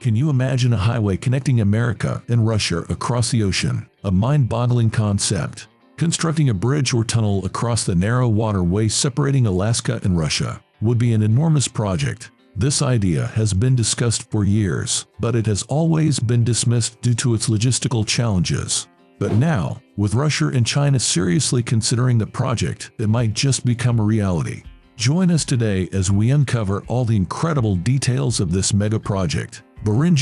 Can you imagine a highway connecting America and Russia across the ocean? A mind-boggling concept. Constructing a bridge or tunnel across the narrow waterway separating Alaska and Russia would be an enormous project. This idea has been discussed for years, but it has always been dismissed due to its logistical challenges. But now, with Russia and China seriously considering the project, it might just become a reality. Join us today as we uncover all the incredible details of this mega project. Bering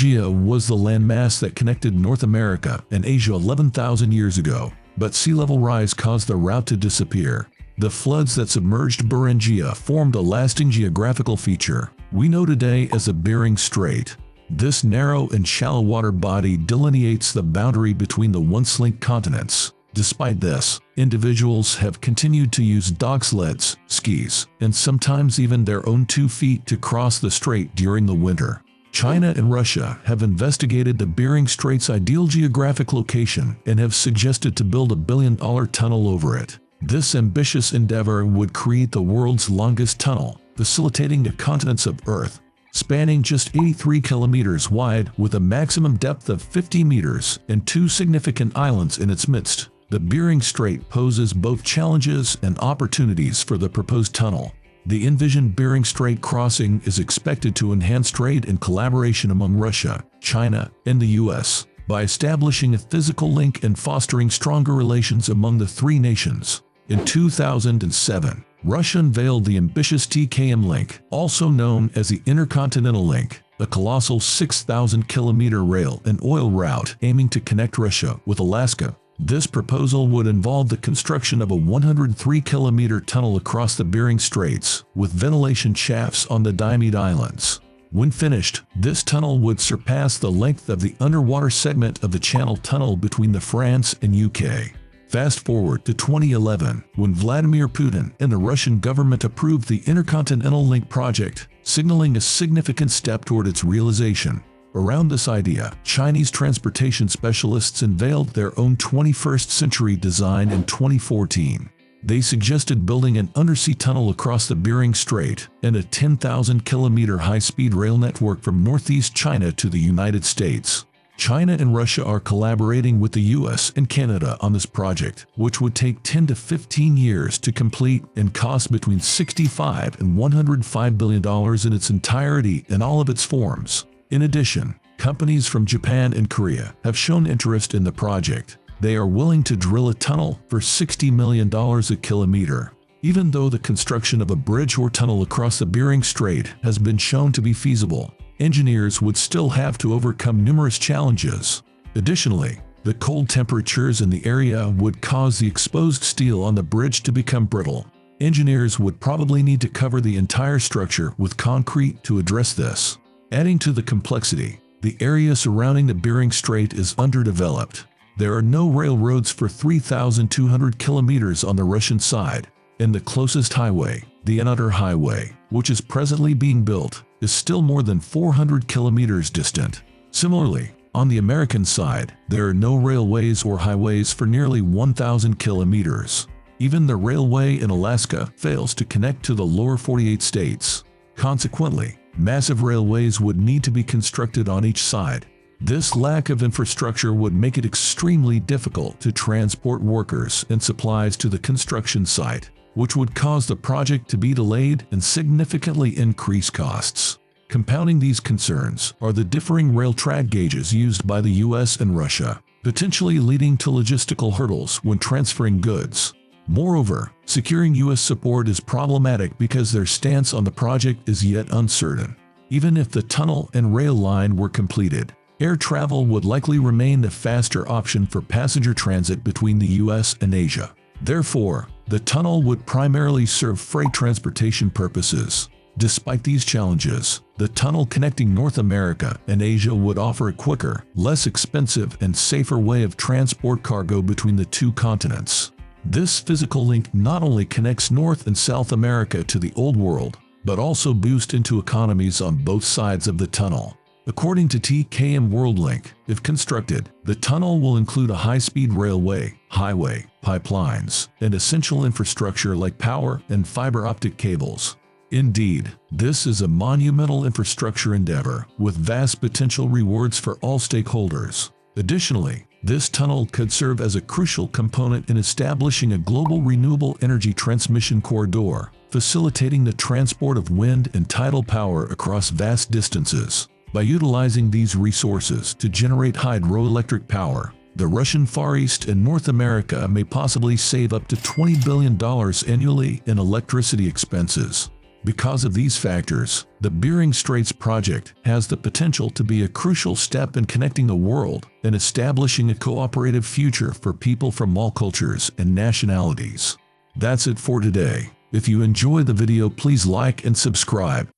was the landmass that connected North America and Asia 11,000 years ago, but sea level rise caused the route to disappear. The floods that submerged Bering formed a lasting geographical feature we know today as the Bering Strait. This narrow and shallow water body delineates the boundary between the once-linked continents. Despite this, individuals have continued to use dog sleds, skis, and sometimes even their own 2 feet to cross the strait during the winter. China and Russia have investigated the Bering Strait's ideal geographic location and have suggested to build a billion-dollar tunnel over it. This ambitious endeavor would create the world's longest tunnel, facilitating the continents of Earth, spanning just 83 kilometers wide with a maximum depth of 50 meters and 2 significant islands in its midst. The Bering Strait poses both challenges and opportunities for the proposed tunnel. The envisioned Bering Strait crossing is expected to enhance trade and collaboration among Russia, China, and the U.S. by establishing a physical link and fostering stronger relations among the 3 nations. In 2007, Russia unveiled the ambitious TKM Link, also known as the Intercontinental Link, a colossal 6,000-kilometer rail and oil route aiming to connect Russia with Alaska. This proposal would involve the construction of a 103-kilometer tunnel across the Bering Straits, with ventilation shafts on the Diomede Islands. When finished, this tunnel would surpass the length of the underwater segment of the Channel Tunnel between the France and UK. Fast forward to 2011, when Vladimir Putin and the Russian government approved the Intercontinental Link project, signaling a significant step toward its realization. Around this idea, Chinese transportation specialists unveiled their own 21st-century design in 2014. They suggested building an undersea tunnel across the Bering Strait and a 10,000-kilometer high-speed rail network from northeast China to the United States. China and Russia are collaborating with the US and Canada on this project, which would take 10 to 15 years to complete and cost between $65 and $105 billion in its entirety and all of its forms. In addition, companies from Japan and Korea have shown interest in the project. They are willing to drill a tunnel for $60 million a kilometer. Even though the construction of a bridge or tunnel across the Bering Strait has been shown to be feasible, engineers would still have to overcome numerous challenges. Additionally, the cold temperatures in the area would cause the exposed steel on the bridge to become brittle. Engineers would probably need to cover the entire structure with concrete to address this. Adding to the complexity, the area surrounding the Bering Strait is underdeveloped. There are no railroads for 3,200 kilometers on the Russian side, and the closest highway, the Utter Highway, which is presently being built, is still more than 400 kilometers distant. Similarly, on the American side, there are no railways or highways for nearly 1,000 kilometers. Even the railway in Alaska fails to connect to the lower 48 states. Consequently, massive railways would need to be constructed on each side. This lack of infrastructure would make it extremely difficult to transport workers and supplies to the construction site, which would cause the project to be delayed and significantly increase costs. Compounding these concerns are the differing rail track gauges used by the US and Russia, potentially leading to logistical hurdles when transferring goods. Moreover, securing US support is problematic because their stance on the project is yet uncertain. Even if the tunnel and rail line were completed, air travel would likely remain the faster option for passenger transit between the US and Asia. Therefore, the tunnel would primarily serve freight transportation purposes. Despite these challenges, the tunnel connecting North America and Asia would offer a quicker, less expensive, and safer way of transport cargo between the 2 continents. This physical link not only connects North and South America to the Old World, but also boosts into economies on both sides of the tunnel. According to TKM WorldLink, if constructed, the tunnel will include a high-speed railway, highway, pipelines, and essential infrastructure like power and fiber optic cables. Indeed, this is a monumental infrastructure endeavor with vast potential rewards for all stakeholders. Additionally, this tunnel could serve as a crucial component in establishing a global renewable energy transmission corridor, facilitating the transport of wind and tidal power across vast distances. By utilizing these resources to generate hydroelectric power, the Russian Far East and North America may possibly save up to $20 billion annually in electricity expenses. Because of these factors, the Bering Straits project has the potential to be a crucial step in connecting the world and establishing a cooperative future for people from all cultures and nationalities. That's it for today. If you enjoy the video, please like and subscribe.